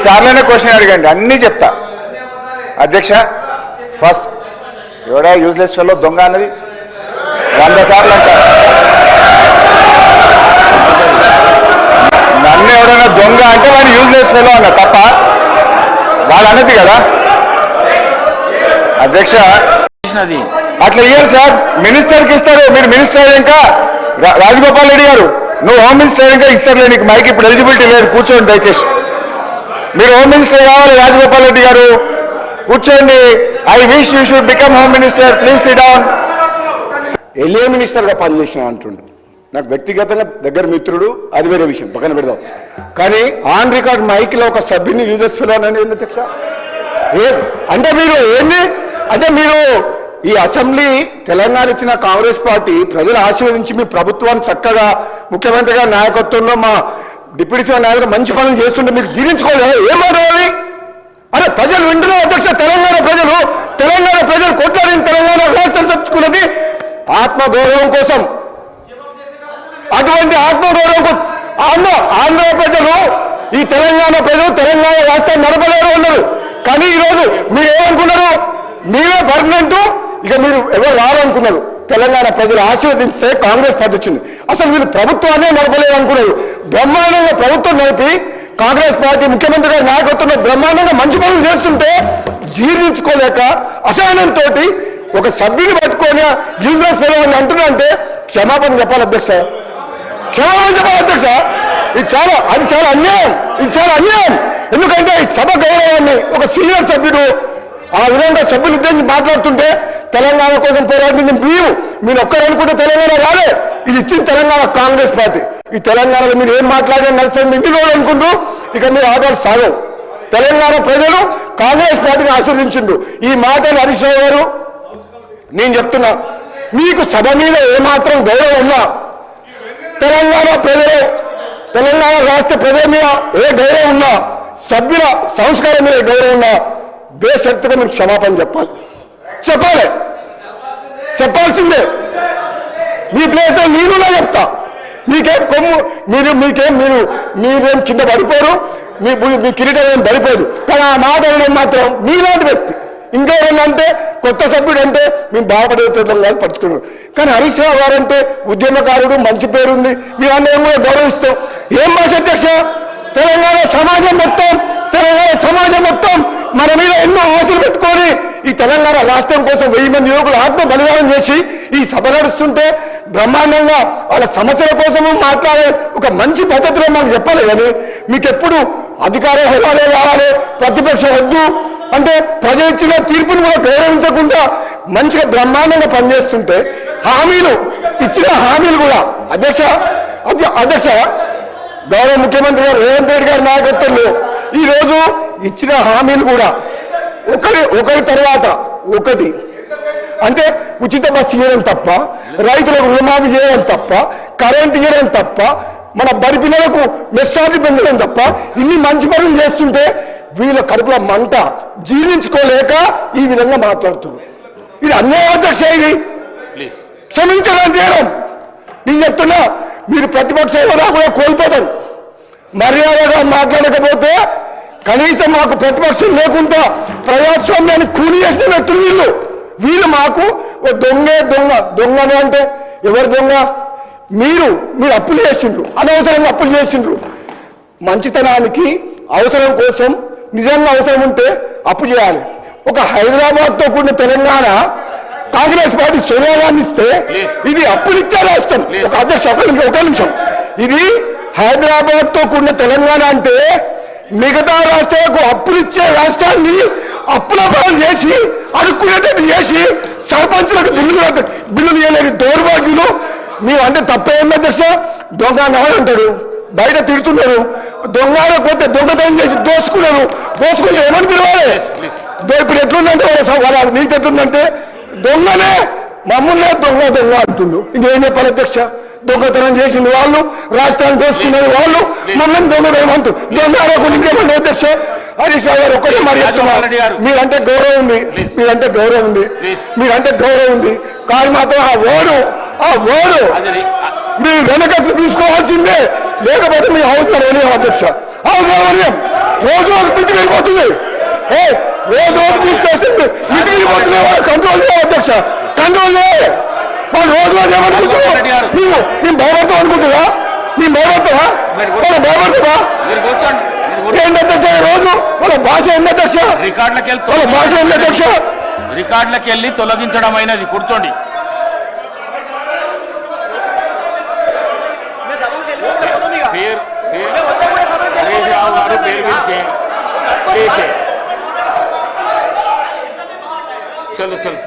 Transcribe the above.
సార్లైనా question అడగండి, అన్నీ చెప్తా. అధ్యక్ష, ఫస్ట్ ఎవడా యూజ్లెస్ ఫెలో దొంగ అన్నది 100 సార్లు అంటారు. నన్ను ఎవడైనా దొంగ అంటే వాడు యూజ్లెస్ ఫెలో అన్న తప్ప వాళ్ళు అన్నది కదా. అధ్యక్ష, అట్లా ఇయ్యారు సార్, మినిస్టర్కి ఇస్తారు. మీరు మినిస్టర్ ఇంకా రాజగోపాల్ రెడ్డి గారు, నువ్వు హోమ్ మినిస్టర్ ఇంకా ఇస్తారులే, నీకు మైక్ ఇప్పుడు ఎలిజిబిలిటీ లేదు, కూర్చోండి దయచేసి. మీరు హోమ్ మినిస్టర్ కావాలి రాజగోపాల్ రెడ్డి గారు, కూర్చోండి. I wish you should become home minister, please sit down. LA మినిస్టర్గా పనిచేసిన అంటుండు, నాకు వ్యక్తిగతంగా దగ్గర మిత్రుడు, అది వేరే విషయం, పక్కన పెడదాం. కానీ ఆన్ రికార్డ్ మైక్లో ఒక సభ్యుని యూజెస్ ఫెలో అని ఏంది అధ్యక్ష? అంటే మీరు ఏంది అంటే మీరు ఈ అసెంబ్లీ తెలంగాణ ఇచ్చిన కాంగ్రెస్ పార్టీ ప్రజలు ఆశీర్వదించి మీ ప్రభుత్వాన్ని చక్కగా ముఖ్యమంత్రి గారి నాయకత్వంలో మా డిప్యూటీ సీఎం నాయకులు మంచి పనులు చేస్తుంటే మీకు జీర్ణించుకోలేదు. ఏమవుతుంది? అరే ప్రజలు వింటున్నారు అధ్యక్ష, తెలంగాణ ప్రజలు కొట్లాడిన తెలంగాణ రాష్ట్రం తెచ్చుకున్నది ఆత్మగౌరవం కోసం. అటువంటి ఆత్మగౌరవం కోసం ఆంధ్ర ప్రజలు, ఈ తెలంగాణ ప్రజలు తెలంగాణ రాష్ట్రాన్ని నడపలేరు ఉన్నారు. కానీ ఈరోజు మీరు ఏమనుకున్నారు? మీరే పర్మనెంట్, ఇక మీరు ఎవరు రారనుకున్నారు. తెలంగాణ ప్రజలు ఆశీర్వదిస్తే కాంగ్రెస్ పార్టీ వచ్చింది. అసలు వీళ్ళు ప్రభుత్వాన్ని నడపలేరు అనుకున్నారు. బ్రహ్మాండంగా ప్రభుత్వం నడిపి కాంగ్రెస్ పార్టీ ముఖ్యమంత్రి గారి నాయకత్వంలో బ్రహ్మాండంగా మంచి పనులు చేస్తుంటే జీర్ణించుకోలేక అసహనంతో ఒక సభ్యుని పట్టుకొని యూజ్లెస్ ఫెలో అని అంటున్నారంటే క్షమాపణ చెప్పాలి అధ్యక్ష, క్షమాపణ చెప్పాలి అధ్యక్ష. ఇది చాలా అన్యాయం, ఇది చాలా అన్యాయం. ఎందుకంటే ఈ సభ గౌరవాన్ని ఒక సీనియర్ సభ్యుడు ఆ విధంగా సభ్యులు ఉద్దేశించి మాట్లాడుతుంటే తెలంగాణ కోసం పోరాడింది మీరు ఒక్కరు అనుకుంటే తెలంగాణ రాలే, ఇది ఇచ్చిన తెలంగాణ కాంగ్రెస్ పార్టీ. ఈ తెలంగాణలో మీరు ఏం మాట్లాడినా నడుస్తుంది ఇంటి రోజు అనుకుంటూ ఇక మీరు ఆటలు సాగవు. తెలంగాణ ప్రజలు కాంగ్రెస్ పార్టీని ఆశీర్వదించిండు. ఈ మాటలు హరీష్ రావు గారు నేను చెప్తున్నా, మీకు సభ మీద ఏమాత్రం గౌరవం ఉన్నా, తెలంగాణ రాష్ట్ర ప్రజల మీద ఏ గౌరవం ఉన్నా, సభ్యుల సంస్కారం మీద గౌరవం ఉన్నా బేషరతుగా మీకు క్షమాపణ చెప్పాల్సిందే. మీ ప్లేస్లో నేనున్నా చెప్తా. మీకేం కొమ్ము మీరేం కింద పడిపోరు, మీ కిరీటం ఏం పడిపోదు. కానీ ఆ మాట మాత్రం మీలాంటి వ్యక్తి ఇంకెవరన్నంటే కొత్త సభ్యుడు అంటే మేము బాధపడేటం కాదు పట్టుకున్నాడు. కానీ హరీష్ రావు గారు అంటే ఉద్యమకారుడు, మంచి పేరుంది, మీరందరం కూడా గౌరవిస్తాం. ఏం భాష అధ్యక్ష? తెలంగాణ సమాజం మొత్తం మన మీద ఎన్నో ఆశలు పెట్టుకొని ఈ తెలంగాణ రాష్ట్రం కోసం 1000 మంది యువకులు ఆత్మ బలిదానం చేసి ఈ సభ నడుస్తుంటే బ్రహ్మాండంగా వాళ్ళ సమస్యల కోసము మాట్లాడే ఒక మంచి పద్ధతిలో మాకు చెప్పాలి. కానీ మీకు ఎప్పుడు అధికార హోదాలే కావాలి, ప్రతిపక్షం వద్దు అంటే ప్రజలు ఇచ్చిన తీర్పును కూడా గౌరవించకుండా మంచిగా బ్రహ్మాండంగా పనిచేస్తుంటే ఇచ్చిన హామీలు కూడా అధ్యక్ష గౌరవ ముఖ్యమంత్రి గారు రేవంత్ రెడ్డి గారి నాయకత్వంలో ఈరోజు ఇచ్చిన హామీలు కూడా ఒకరి తర్వాత ఒకటి అంటే ఉచిత బస్సు ఇవ్వడం తప్ప, రైతులకు రుణమాఫీ చేయడం తప్ప, కరెంట్ ఇవ్వడం తప్ప, మన బడి పిల్లలకు మెస్సార్లు పెంచడం తప్ప ఇన్ని మంచి పనులు చేస్తుంటే వీళ్ళ కడుపుల మంట జీర్ణించుకోలేక ఈ విధంగా మాట్లాడుతున్నారు. ఇది అన్యాయం అధ్యక్ష, ఇది క్షమించడానికి నేరం. నేను చెప్తున్నా, మీరు ప్రతిపక్ష హోదా కూడా కోల్పోతారు. మర్యాదగా మాట్లాడకపోతే కనీసం మాకు ప్రతిపక్షం లేకుండా ప్రజాస్వామ్యాన్ని కూలి చేసిన వ్యక్తులు వీళ్ళు మాకు దొంగని అంటే ఎవరు దొంగ? మీరు అప్పులు చేసిండ్రు, అనవసరంగా అప్పులు చేసిండ్రు. మంచితనానికి అవసరం కోసం నిజంగా అవసరం ఉంటే అప్పు చేయాలి. ఒక హైదరాబాద్తో కూడిన తెలంగాణ కాంగ్రెస్ పార్టీ సోనియా గాంధీ ఇస్తే ఇది అప్పులిచ్చే రాష్ట్రం. ఒక అధ్యక్ష ఒక నిమిషం, ఇది హైదరాబాద్తో కూడిన తెలంగాణ అంటే మిగతా రాష్ట్రాలకు అప్పులిచ్చే రాష్ట్రాన్ని అప్పుల పాలు చేసి అడుక్కునేటట్టు చేసి సర్పంచులకు బిల్లులు ఇవ్వలేని దౌర్భాగ్యులు మీరు. అంటే తప్పేంది అధ్యక్ష? దొంగ అంటారు, బయట తిడుతున్నారు, దొంగకపోతే దొంగతనం చేసి దోసుకుంటే ఏమని పిలవాలి? ఇప్పుడు ఎట్లుందంటే వాళ్ళ నీకు ఎట్లుందంటే దొంగనే మమ్మల్నే దొంగ అంటుండు. ఇంకేం చెప్పాలి అధ్యక్ష? దొంగతనం చేసింది వాళ్ళు, రాష్ట్రాన్ని దోసుకునేది వాళ్ళు, మమ్మల్ని దొంగతనం దొంగ ఇంకేమన్నా అధ్యక్ష? హరీష్ రావు గారు ఒక్కటే మరి చెప్తున్నారు, మీరంటే గౌరవం ఉంది, కానీ మాత్రం ఆ ఓడు మీరు వెనక తీసుకోవాల్సిందే, లేకపోతే మీ అవసరం అధ్యక్ష. అవసరం రోజు రోజు మితి వెళ్ళిపోతుంది రోజు రోజు మీరు చేస్తుంది మితి వెళ్ళిపోతుంది కంట్రోల్ చేయాలి అధ్యక్ష కంట్రోల్ చేయాలి వాళ్ళు రోజు రోజు ఏమనుకుంటున్నావు నువ్వు మేము భయపడతాం అనుకుంటున్నా మేము భయపడతావా వాళ్ళు భయపడతావా ఏంటి అధ్యక్ష రోజు వాళ్ళ భాష ఏంటి అధ్యక్ష వాళ్ళ భాష ఏంటి అధ్యక్ష రికార్డులకు వెళ్ళి తొలగించడం అయినది కూర్చోండి చలో చలో